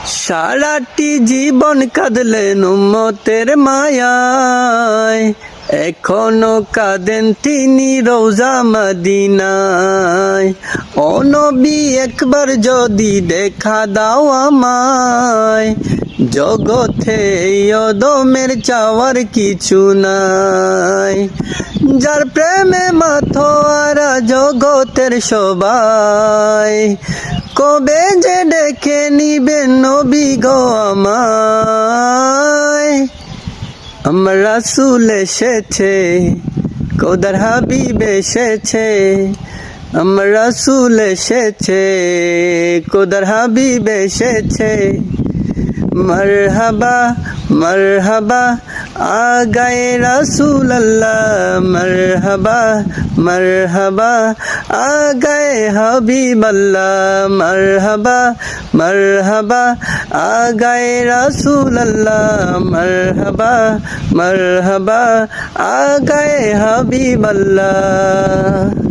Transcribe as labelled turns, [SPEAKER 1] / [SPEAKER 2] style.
[SPEAKER 1] সারাটি জীবন কাঁদলেন উম্মতের মায়ায়, এখনো কাঁদেন তিনি রওজা মদিনায়। ও নবী একবার যদি দেখা দাও আমায়, জগতে এই অদমের চাওয়ার কিছু নাই। যার প্রেমে মাথোয়ারা জগতের সবাই, কবে যে ডেকে নিবেন নবী গো আমায়। আমার রাসূল এসেছে, খোদার হাবিব এসেছে। আমার রাসূল এসেছে, খোদার হাবিব এসেছে। মরহবা মরহবা আ গয়ে রাসূল আল্লাহ, মরহবা মরহবা আ গয়ে হাবিব আল্লাহ। মরহবা মরহবা আ গয়ে রাসূল আল্লাহ, মরহবা মরহবা আ গয়ে হাবিব আল্লাহ।